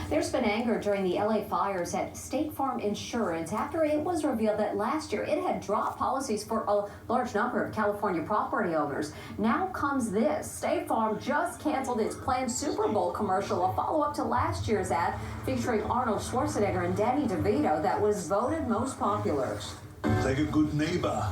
There's been anger during the LA fires at State Farm Insurance after it was revealed that last year it had dropped policies for a large number of California property owners. Now comes this. State Farm just canceled its planned Super Bowl commercial, a follow-up to last year's ad featuring Arnold Schwarzenegger and Danny DeVito that was voted most popular. Like a good neighbor,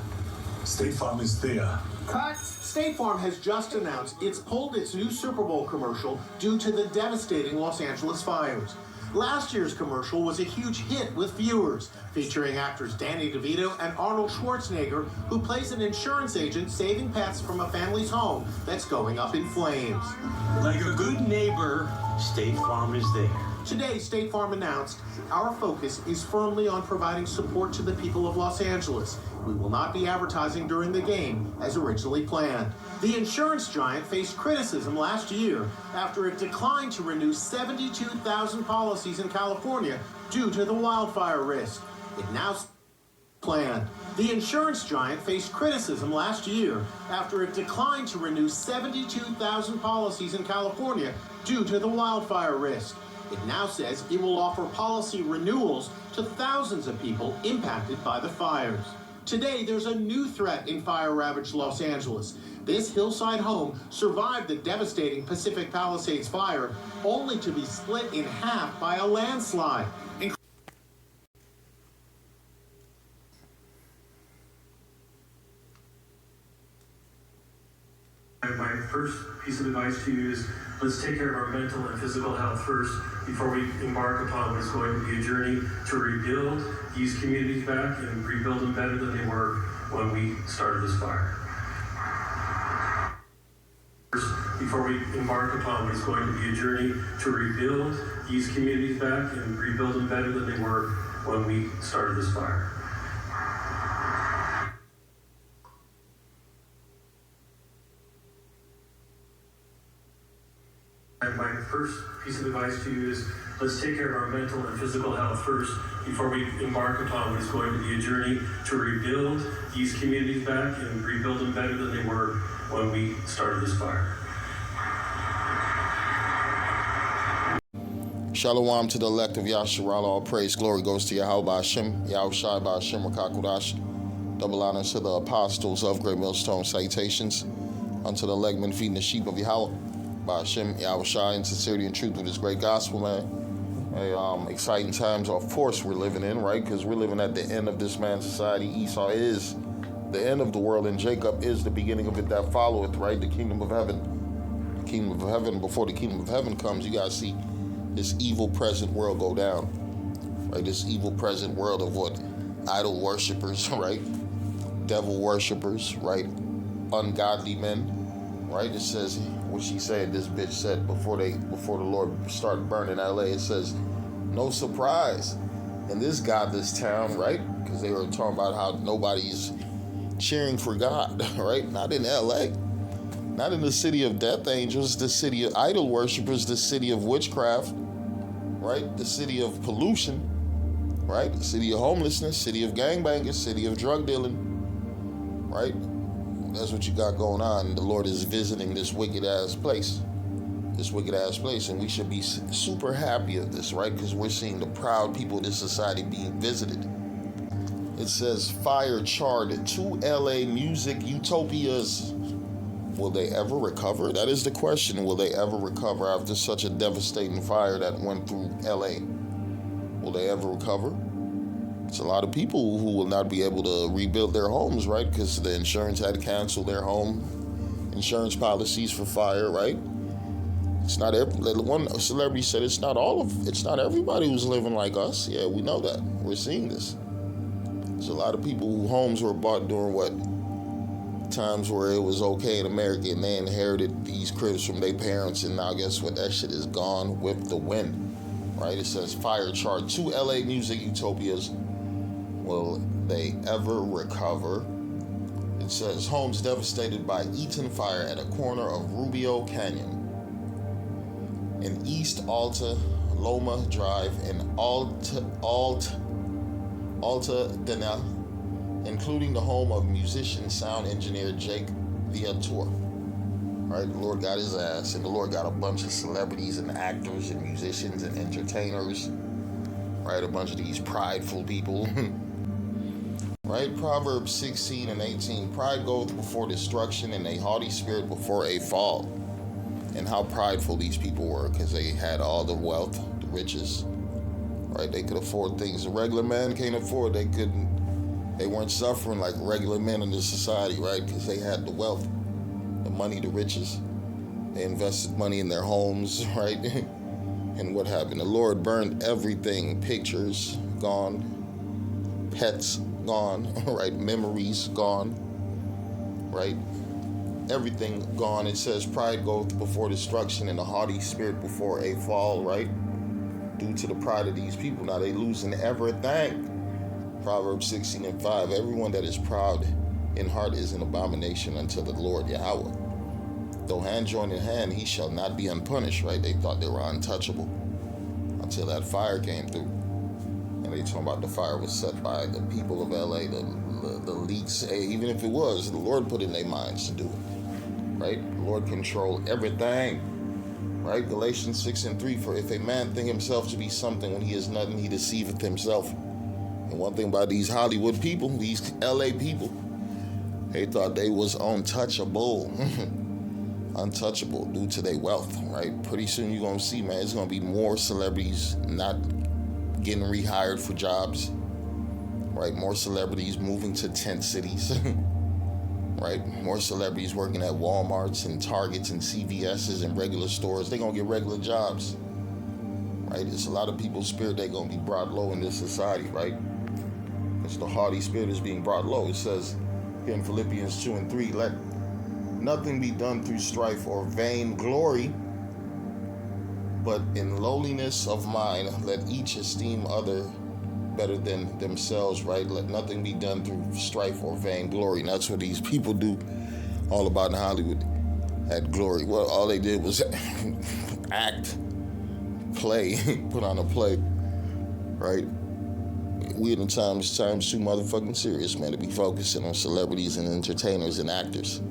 State Farm is there. Cut. State Farm has just announced it's pulled its new Super Bowl commercial due to the devastating Los Angeles fires. Last year's commercial was a huge hit with viewers, featuring actors Danny DeVito and Arnold Schwarzenegger, who plays an insurance agent saving pets from a family's home that's going up in flames. Like a good neighbor, State Farm is there. Today, State Farm announced, our focus is firmly on providing support to the people of Los Angeles. We will not be advertising during the game as originally planned. The insurance giant faced criticism last year after it declined to renew 72,000 policies in California due to the wildfire risk. It now planned. The insurance giant faced criticism last year after it declined to renew 72,000 policies in California due to the wildfire risk. It now says it will offer policy renewals to thousands of people impacted by the fires. Today, there's a new threat in fire-ravaged Los Angeles. This hillside home survived the devastating Pacific Palisades fire, only to be split in half by a landslide. My first piece of advice to you is let's take care of our mental and physical health first before we embark upon what is going to be a journey to rebuild these communities back and rebuild them better than they were when we started this fire. Before we embark upon what is going to be a journey to rebuild these communities back and rebuild them better than they were when we started this fire. My first piece of advice to you is let's take care of our mental and physical health first before we embark upon what is going to be a journey to rebuild these communities back and rebuild them better than they were when we started this fire. Shalom to the elect of Yasharal. All praise, glory goes to Yahweh Hashem, Yahushai Ba'Hashem Rakakudash. Double honor to the apostles of Great Millstone. Salutations unto the elect men feeding the sheep of Yahweh Ba'Hashem, Yahushai, in sincerity and truth with this great gospel, man. Hey, exciting times, of course, we're living in, right? Because we're living at the end of this man's society. Esau is the end of the world, and Jacob is the beginning of it that followeth, right? The kingdom of heaven. The kingdom of heaven. Before the kingdom of heaven comes, you guys see this evil present world go down, right? This evil present world of what? Idol worshipers, right? Devil worshipers, right? Ungodly men, right? It says, what she said, this bitch said before the Lord started burning LA, it says, no surprise in this godless town, right? Because they were talking about how nobody's cheering for God, right? Not in LA. Not in the city of death angels, the city of idol worshipers, the city of witchcraft, right? The city of pollution, right? The city of homelessness, city of gangbangers, city of drug dealing, right? That's what you got going on. The Lord is visiting this wicked ass place. And we should be super happy of this, right? Because we're seeing the proud people of this society being visited. It says, fire charred 2 LA music utopias. Will they ever recover? That is the question. Will they ever recover after such a devastating fire that went through LA? Will they ever recover? It's a lot of people who will not be able to rebuild their homes, right? Because the insurance had to cancel their home insurance policies for fire, right? It's not one celebrity said it's not everybody who's living like us. Yeah, we know that. We're seeing this. There's a lot of people whose homes were bought during times where it was okay in America, and they inherited these cribs from their parents, and now guess what? That shit is gone with the wind, right? It says fire charred 2 LA music utopias. Will they ever recover? It says homes devastated by Eaton fire at a corner of Rubio Canyon in East Alta Loma Drive in Altadena, including the home of musician sound engineer Jake Viator. Right? The Lord got his ass, and the Lord got a bunch of celebrities and actors and musicians and entertainers. Right? A bunch of these prideful people. Right? Proverbs 16 and 18. Pride goeth before destruction, and a haughty spirit before a fall. And how prideful these people were, because they had all the wealth, the riches. Right? They could afford things a regular man can't afford. They weren't suffering like regular men in this society, right? Because they had the wealth, the money, the riches. They invested money in their homes, right? And what happened? The Lord burned everything. Pictures gone, pets gone, right? Memories gone, right? Everything gone. It says pride goeth before destruction and a haughty spirit before a fall, right? Due to the pride of these people. Now they losing everything. Proverbs 16 and 5. Everyone that is proud in heart is an abomination unto the Lord Yahweh. Though hand join in hand, he shall not be unpunished, right? They thought they were untouchable until that fire came through. And they talking about the fire was set by the people of LA, the leaks. Hey, even if it was, the Lord put in their minds to do it, right? The Lord controlled everything, right? Galatians 6 and 3. For if a man think himself to be something when he is nothing, he deceiveth himself. And one thing about these Hollywood people, these LA people, they thought they was untouchable. Untouchable due to their wealth, right? Pretty soon you're going to see, man, it's going to be more celebrities not getting rehired for jobs, right? More celebrities moving to tent cities, right? More celebrities working at Walmarts and Targets and CVS's and regular stores. They're going to get regular jobs, right? It's a lot of people's spirit they're going to be brought low in this society, right? It's the haughty spirit is being brought low. It says here in Philippians 2 and 3, let nothing be done through strife or vain glory, but in lowliness of mind, let each esteem other better than themselves, right? Let nothing be done through strife or vain glory. And that's what these people do all about in Hollywood. Had glory. Well, all they did was act, play, put on a play, right? We in the times too motherfucking serious, man, to be focusing on celebrities and entertainers and actors.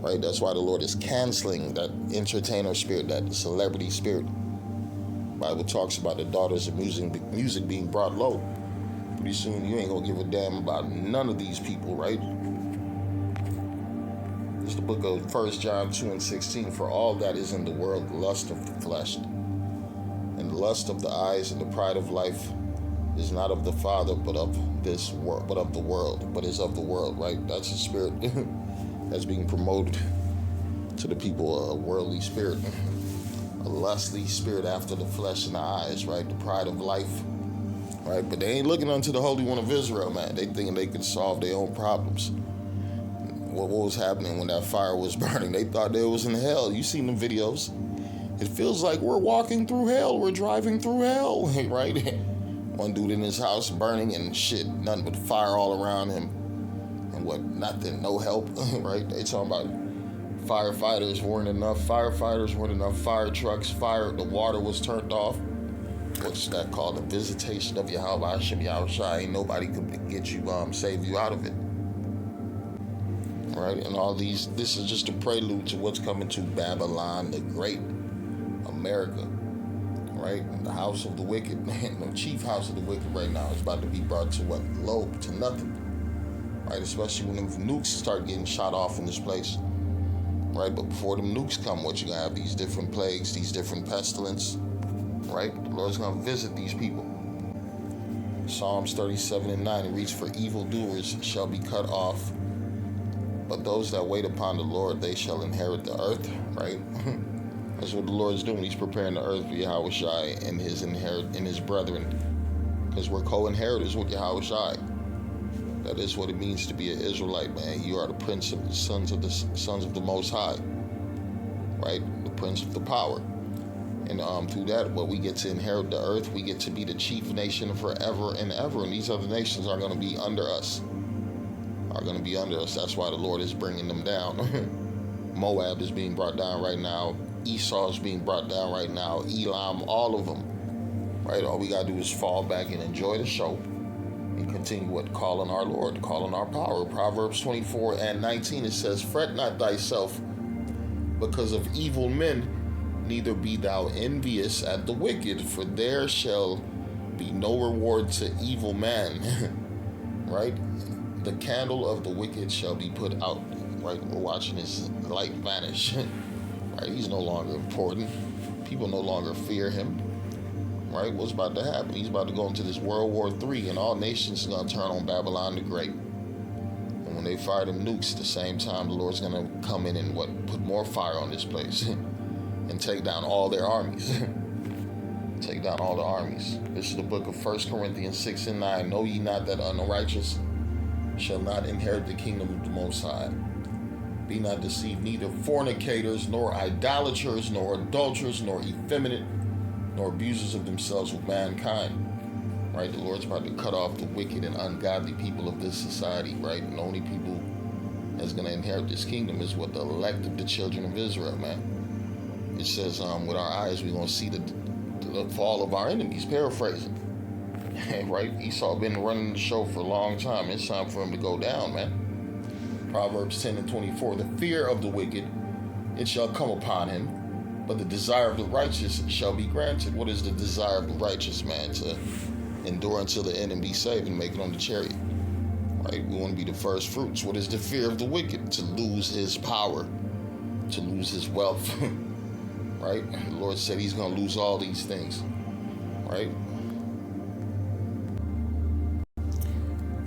Right? That's why the Lord is canceling that entertainer spirit, that celebrity spirit. The Bible talks about the daughters of music being brought low. Pretty soon you ain't gonna give a damn about none of these people, right? It's the book of 1 John 2 and 16. For all that is in the world, the lust of the flesh, and the lust of the eyes, and the pride of life is not of the Father, but of this world, but of the world, but is of the world, right? That's the spirit that's being promoted to the people, a worldly spirit, a lustly spirit after the flesh and the eyes, right? The pride of life, right? But they ain't looking unto the Holy One of Israel, man. They thinking they could solve their own problems. What was happening when that fire was burning? They thought they was in hell. You seen the videos. It feels like we're walking through hell. We're driving through hell, right? One dude in his house burning and shit, nothing but fire all around him. And what, nothing, no help, right? They talking about firefighters weren't enough fire trucks, the water was turned off. What's that called? The visitation of Yahweh Hashem Yahushua. Ain't nobody could get you, save you out of it. Right? And all these, this is just a prelude to what's coming to Babylon, the great America. Right? The house of the wicked, the chief house of the wicked right now is about to be brought to what? Low, to nothing. Right? Especially when them nukes start getting shot off in this place. Right? But before them nukes come, what you gonna have? These different plagues, these different pestilence. Right? The Lord's gonna visit these people. Psalms 37 and 9, it reads, for evildoers shall be cut off, but those that wait upon the Lord, they shall inherit the earth. Right? That's what the Lord's doing. He's preparing the earth for Yahushua and his brethren. Because we're co-inheritors with Yahushua. That is what it means to be an Israelite, man. You are the prince of the sons of the Most High. Right? The prince of the power. And through that, what we get to inherit the earth, we get to be the chief nation forever and ever. And these other nations are going to be under us. That's why the Lord is bringing them down. Moab is being brought down right now. Esau is being brought down right now. Elam, all of them. Right? All we got to do is fall back and enjoy the show. And continue calling our Lord, calling our power. Proverbs 24 and 19, it says, fret not thyself because of evil men, neither be thou envious at the wicked, for there shall be no reward to evil man. Right? The candle of the wicked shall be put out. Right? We're watching his light vanish. Right? He's no longer important. People no longer fear him. Right? What's about to happen? He's about to go into this World War III, and all nations are going to turn on Babylon the Great. And when they fire them nukes, at the same time, the Lord's going to come in and put more fire on this place and take down all their armies. Take down all the armies. This is the book of 1 Corinthians 6 and 9. Know ye not that unrighteous shall not inherit the kingdom of the Most High? Be not deceived, neither fornicators, nor idolaters, nor adulterers, nor effeminate, nor abusers of themselves with mankind. Right? The Lord's about to cut off the wicked and ungodly people of this society, right? And the only people that's going to inherit this kingdom is what the elect of the children of Israel, man. It says, with our eyes, we're going to see the fall of our enemies, paraphrasing. Right? Esau been running the show for a long time. It's time for him to go down, man. Proverbs 10 and 24, the fear of the wicked, it shall come upon him, but the desire of the righteous shall be granted. What is the desire of the righteous man? To endure until the end and be saved and make it on the chariot. Right? We want to be the first fruits. What is the fear of the wicked? To lose his power, to lose his wealth. Right? The Lord said he's going to lose all these things. Right?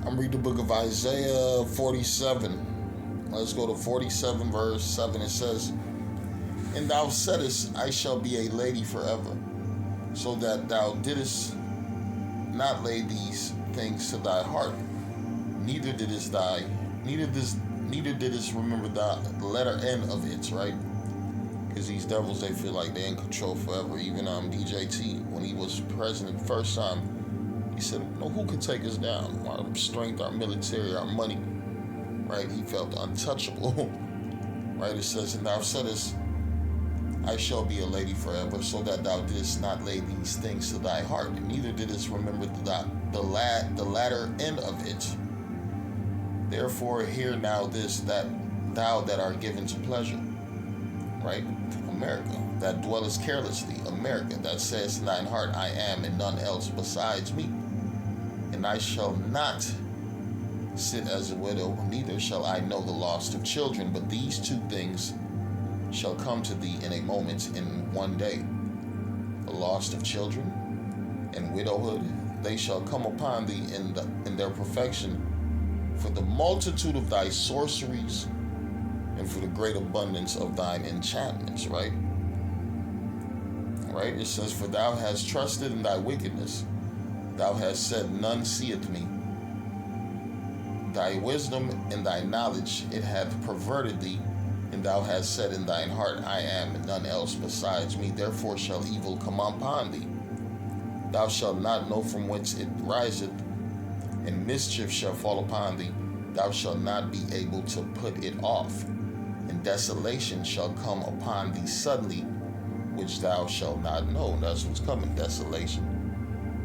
I'm reading the book of Isaiah 47. Let's go to 47 verse 7. It says, and thou saidest, I shall be a lady forever, so that thou didst not lay these things to thy heart, neither didst remember the letter N of it, right? Because these devils, they feel like they're in control forever. Even DJT, when he was president first time, he said, no, who could take us down? Our strength, our military, our money. Right? He felt untouchable. Right? It says, and thou saidest, I shall be a lady forever, so that thou didst not lay these things to thy heart, and neither didst remember the latter end of it. Therefore hear now this, that thou that art given to pleasure. Right? America, that dwellest carelessly. America, that says in thine heart, I am, and none else besides me. And I shall not sit as a widow, neither shall I know the loss of children, but these two things shall come to thee in a moment, in one day. The loss of children and widowhood, they shall come upon thee in their perfection, for the multitude of thy sorceries, and for the great abundance of thine enchantments. Right? Right? It says, for thou hast trusted in thy wickedness, thou hast said, none seeth me. Thy wisdom and thy knowledge, it hath perverted thee, and thou hast said in thine heart, I am, and none else besides me. Therefore shall evil come upon thee. Thou shalt not know from whence it riseth, and mischief shall fall upon thee. Thou shalt not be able to put it off, and desolation shall come upon thee suddenly, which thou shalt not know. That's what's coming, desolation.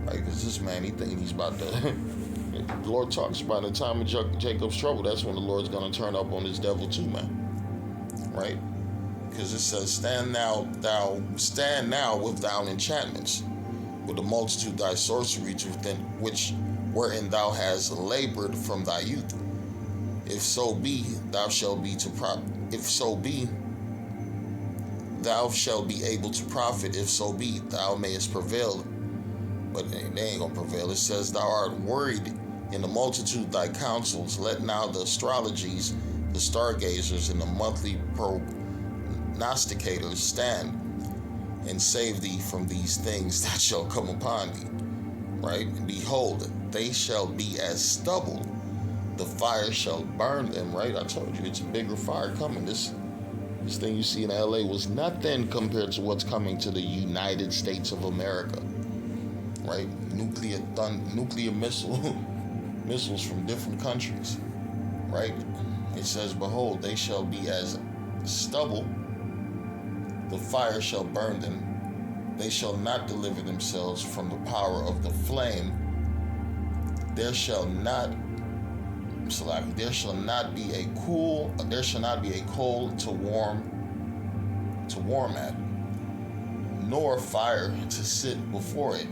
Right? Because this man, he thinking he's about to... The Lord talks about in the time of Jacob's trouble, that's when the Lord's going to turn up on this devil too, man. Right? Because it says, stand now with thine enchantments, with the multitude thy sorceries, wherein thou hast labored from thy youth. If so be, thou shalt be thou shalt be able to profit. If so be, thou mayest prevail. But they ain't gonna prevail. It says, thou art worried in the multitude of thy counsels. Let now the astrologies, the stargazers, and the monthly prognosticators stand, and save thee from these things that shall come upon thee. Right? And behold, they shall be as stubble. The fire shall burn them. Right? I told you, it's a bigger fire coming. This thing you see in LA was nothing compared to what's coming to the United States of America. Right? Nuclear missiles from different countries. Right? It says, behold, they shall be as stubble. The fire shall burn them. They shall not deliver themselves from the power of the flame. There shall not be a coal to warm to warm at, nor fire to sit before it.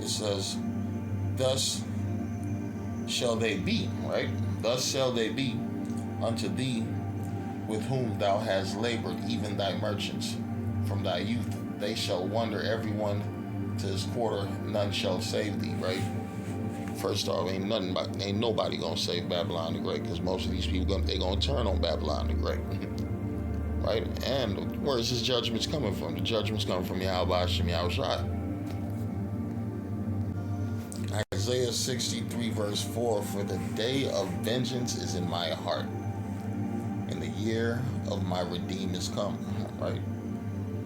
It says, thus shall they be, right? Thus shall they be unto thee with whom thou hast labored, even thy merchants from thy youth. They shall wander everyone to his quarter, none shall save thee, right? First off, ain't nobody gonna save Babylon the Great, because most of these people they gonna turn on Babylon the Great. Right? And where is his judgments coming from? The judgments come from Yahweh Hashem Yahushai. Isaiah 63 verse 4, for the day of vengeance is in my heart, and the year of my redeem is come. Right?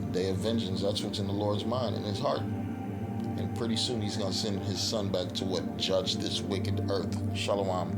The day of vengeance, that's what's in the Lord's mind, in his heart. And pretty soon he's going to send his son back to judge this wicked earth. Shalom.